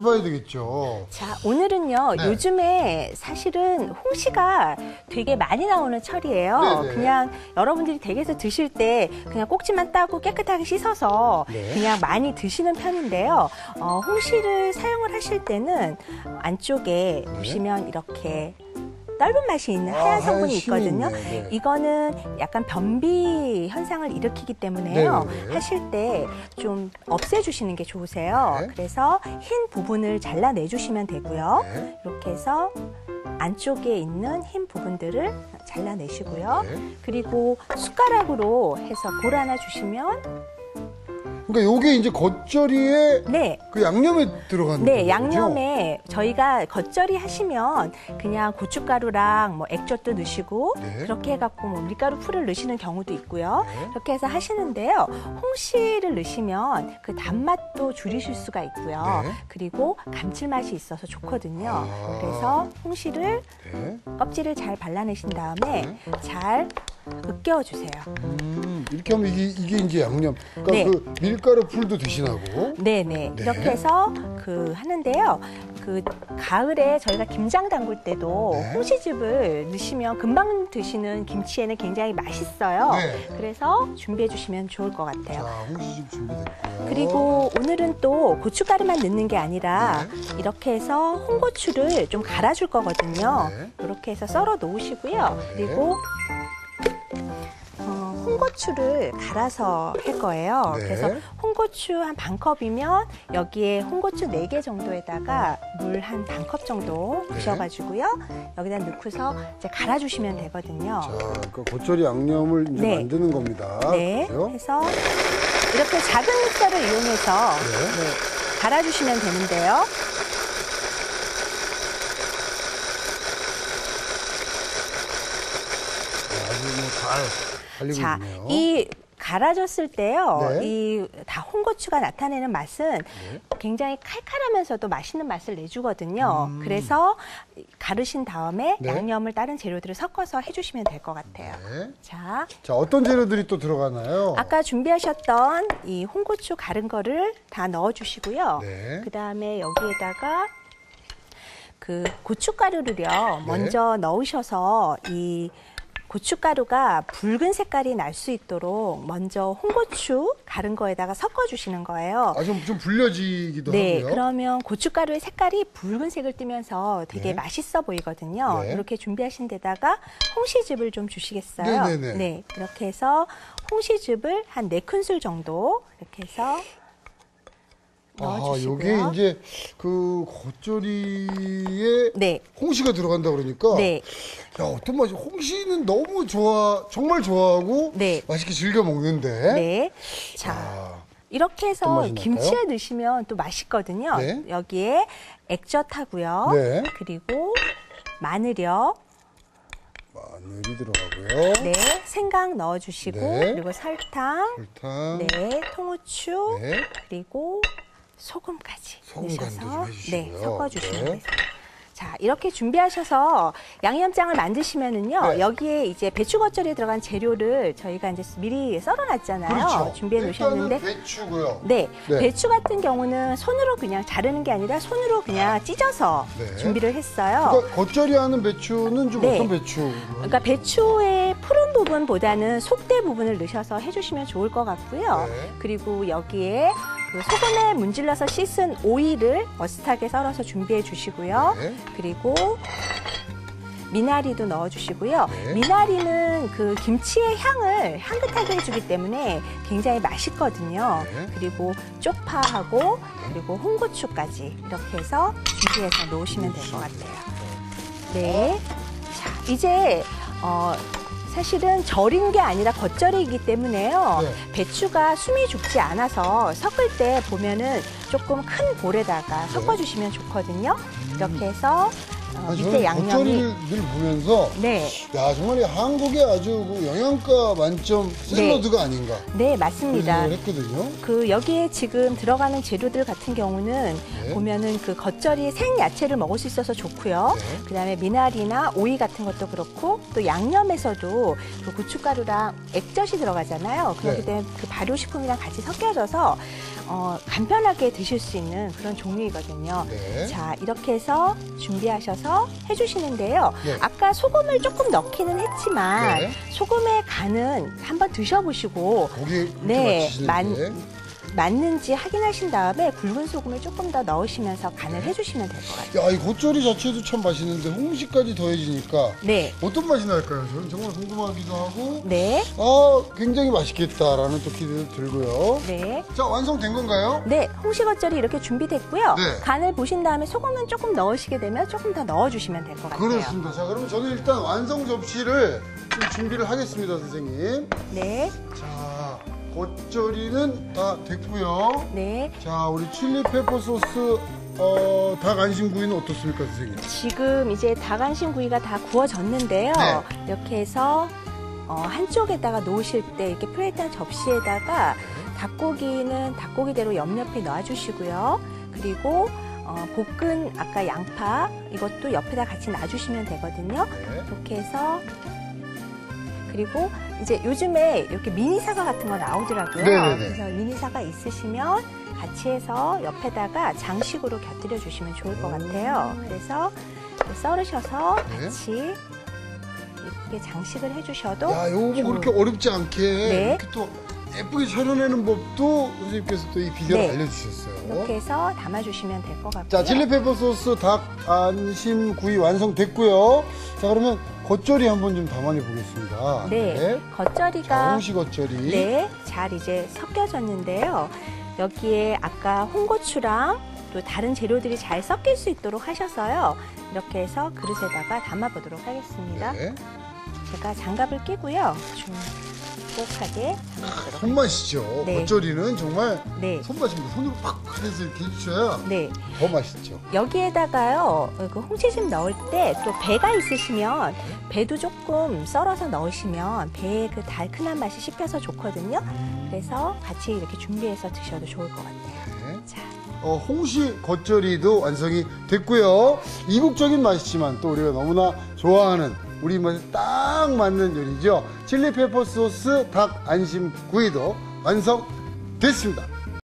봐야 되겠죠. 자, 오늘은요. 네. 요즘에 사실은 홍시가 되게 많이 나오는 철이에요. 네네. 그냥 여러분들이 댁에서 드실 때 그냥 꼭지만 따고 깨끗하게 씻어서 네. 그냥 많이 드시는 편인데요. 홍시를 사용을 하실 때는 안쪽에 보시면 이렇게 떫은 맛이 있는 하얀 성분이 있거든요. 네. 이거는 약간 변비 현상을 일으키기 때문에요. 네네. 하실 때 좀 없애주시는 게 좋으세요. 네. 그래서 흰 부분을 잘라내주시면 되고요. 네. 이렇게 해서 안쪽에 있는 흰 부분들을 잘라내시고요. 네. 그리고 숟가락으로 해서 골아놔 주시면 그러니까 요게 이제 겉절이에 네. 그 양념에 들어가는 네, 거죠? 양념에 저희가 겉절이 하시면 그냥 고춧가루랑 뭐 액젓도 넣으시고 네. 그렇게 해갖고 뭐 밀가루 풀을 넣으시는 경우도 있고요. 네. 그렇게 해서 하시는데요. 홍시를 넣으시면 그 단맛도 줄이실 수가 있고요. 네. 그리고 감칠맛이 있어서 좋거든요. 아. 그래서 홍시를 네. 껍질을 잘 발라내신 다음에 잘 으깨어주세요. 이렇게 하면 이게 이제 양념. 그러니까 네. 그 밀가루 풀도 대신하고. 네네. 네. 이렇게 해서 하는데요. 가을에 저희가 김장 담글 때도 네. 홍시즙을 넣으시면 금방 드시는 김치에는 굉장히 맛있어요. 네. 그래서 준비해 주시면 좋을 것 같아요. 자, 홍시즙 준비됐고요. 그리고 오늘은 또 고춧가루만 넣는 게 아니라 네. 이렇게 해서 홍고추를 좀 갈아줄 거거든요. 네. 이렇게 해서 썰어 놓으시고요. 네. 그리고 홍고추를 갈아서 할 거예요. 네. 그래서 홍고추 한 반컵이면 여기에 홍고추 4개 정도에다가 물 한 반컵 정도 네. 부셔가지고요. 여기다 넣고서 이제 갈아주시면 되거든요. 자, 그 겉절이 양념을 이제 네. 만드는 겁니다. 네. 그렇죠? 해서 이렇게 작은 믹서를 이용해서 네. 갈아주시면 되는데요. 아주 잘 달리고 자, 있네요. 이 갈아졌을 때요. 네. 이 다 홍고추가 나타내는 맛은 굉장히 칼칼하면서도 맛있는 맛을 내주거든요. 그래서 가르신 다음에 네. 양념을 다른 재료들을 섞어서 해주시면 될 것 같아요. 네. 자, 자, 어떤 재료들이 또 들어가나요? 아까 준비하셨던 이 홍고추 갈은 거를 다 넣어주시고요. 네. 그 다음에 여기에다가 고춧가루를요. 먼저 넣으셔서 이 고춧가루가 붉은 색깔이 날 수 있도록 먼저 홍고추 갈은 거에다가 섞어주시는 거예요. 아, 좀 불려지기도 네, 하고요. 그러면 고춧가루의 색깔이 붉은색을 띠면서 되게 네. 맛있어 보이거든요. 네. 이렇게 준비하신 데다가 홍시즙을 좀 주시겠어요? 네네네. 네, 이렇게 해서 홍시즙을 한 4큰술 정도 이렇게 해서 넣어주시고요. 요게 이제 그 겉절이에 네. 홍시가 들어간다 그러니까 네. 야, 어떤 맛이 홍시는 너무 정말 좋아하고 네. 맛있게 즐겨 먹는데. 네. 자, 아, 이렇게 어떤 해서 맛이 날까요? 김치에 넣으시면 또 맛있거든요. 네. 여기에 액젓하고요. 네. 그리고 마늘이요. 마늘이 들어가고요. 네. 생강 넣어주시고 네. 그리고 설탕. 설탕. 네. 통후추. 네. 그리고 소금까지 소금 간도 좀 넣으셔서 해주시고요. 네, 섞어주시면 네. 되세요. 자, 이렇게 준비하셔서 양념장을 만드시면은요, 네. 여기에 이제 배추 겉절이에 들어간 재료를 저희가 이제 미리 썰어놨잖아요. 그렇죠. 준비해 놓으셨는데. 일단은 배추고요. 네. 네. 배추 같은 경우는 손으로 그냥 자르는 게 아니라 손으로 그냥 찢어서 네. 준비를 했어요. 그러니까 겉절이 하는 배추는 좀 네. 어떤 배추? 그러니까 배추의 푸른 부분보다는 속대 부분을 넣으셔서 해주시면 좋을 것 같고요. 네. 그리고 여기에 소금에 문질러서 씻은 오이를 머스타하게 썰어서 준비해 주시고요. 네. 그리고 미나리도 넣어주시고요. 네. 미나리는 그 김치의 향을 향긋하게 해주기 때문에 굉장히 맛있거든요. 네. 그리고 쪽파하고 그리고 홍고추까지 이렇게 해서 준비해서 놓으시면 될 것 같아요. 네. 자, 이제 사실은 절인 게 아니라 겉절이기 때문에요. 네. 배추가 숨이 죽지 않아서 섞을 때 보면은 조금 큰 볼에다가 섞어주시면 좋거든요. 이렇게 해서 아니, 밑에 저는 양념이 겉절이를 늘 보면서 네, 야 정말 이 한국의 아주 그 영양가 만점 샐러드가 아닌가 네 맞습니다. 그런 생각을 했거든요. 그 여기에 지금 들어가는 재료들 같은 경우는 네. 보면은 그 겉절이 생 야채를 먹을 수 있어서 좋고요. 네. 그다음에 미나리나 오이 같은 것도 그렇고 또 양념에서도 그 고춧가루랑 액젓이 들어가잖아요. 그렇기 네. 때문에 그 발효식품이랑 같이 섞여져서 간편하게 드실 수 있는 그런 종류이거든요. 네. 자, 이렇게 해서 준비하셔서 해주시는데요. 네. 아까 소금을 조금 넣기는 했지만 네. 소금의 간은 한번 드셔보시고 고기 네, 맞추시는데 맞는지 확인하신 다음에 굵은 소금을 조금 더 넣으시면서 간을 해주시면 될 것 같아요. 야, 이 겉절이 자체도 참 맛있는데 홍시까지 더해지니까 네, 어떤 맛이 날까요? 저는 정말 궁금하기도 하고 네, 굉장히 맛있겠다라는 또 기대도 들고요. 네. 자, 완성된 건가요? 네, 홍시 겉절이 이렇게 준비됐고요. 네. 간을 보신 다음에 소금은 조금 넣으시게 되면 조금 더 넣어주시면 될 것 같아요. 그렇습니다. 자, 그러면 저는 일단 완성 접시를 좀 준비를 하겠습니다, 선생님. 네, 자, 겉절이는 다 됐고요. 네. 자, 우리 칠리 페퍼 소스 닭 안심구이는 어떻습니까, 선생님? 지금 이제 닭안심구이가 다 구워졌는데요. 네. 이렇게 해서 한쪽에다가 놓으실 때 이렇게 플레이트한 접시에다가 닭고기는 닭고기대로 옆옆에 놔주시고요. 그리고 볶은 아까 양파 이것도 옆에다 같이 놔주시면 되거든요. 네. 이렇게 해서 그리고 이제 요즘에 이렇게 미니 사과 같은 거 나오더라고요. 네네네. 그래서 미니 사과 있으시면 같이 해서 옆에다가 장식으로 곁들여 주시면 좋을 것 같아요. 그래서 썰으셔서 네. 같이 이렇게 장식을 해주셔도 야, 요거 뭐 좋은- 그렇게 어렵지 않게 네. 이렇게 또 예쁘게 차려내는 법도 선생님께서 또 이 비결을 네. 알려주셨어요. 이렇게 해서 담아주시면 될 것 같고요. 자, 칠리 페퍼 소스 닭 안심구이 완성됐고요. 자, 그러면 겉절이 한번 좀 담아내 보겠습니다. 네, 자, 겉절이가 홍시 겉절이. 네, 잘 이제 섞여졌는데요. 여기에 아까 홍고추랑 또 다른 재료들이 잘 섞일 수 있도록 하셔서요. 이렇게 해서 그릇에다가 담아보도록 하겠습니다. 네. 제가 장갑을 끼고요. 촉촉하게 담아보도록 손맛이죠. 네. 겉절이는 정말 네, 손맛입니다. 손으로 팍 해서 이렇게 해주셔야 네. 더 맛있죠. 여기에다가요, 그 홍치즙 넣을 때 또 배가 있으시면 배도 조금 썰어서 넣으시면 배의 그 달큰한 맛이 씹혀서 좋거든요. 그래서 같이 이렇게 준비해서 드셔도 좋을 것 같아요. 네. 자, 홍시 겉절이도 완성이 됐고요. 이국적인 맛이지만 또 우리가 너무나 좋아하는 우리 입맛에 딱 맞는 요리죠. 칠리 페퍼 소스 닭 안심 구이도 완성됐습니다.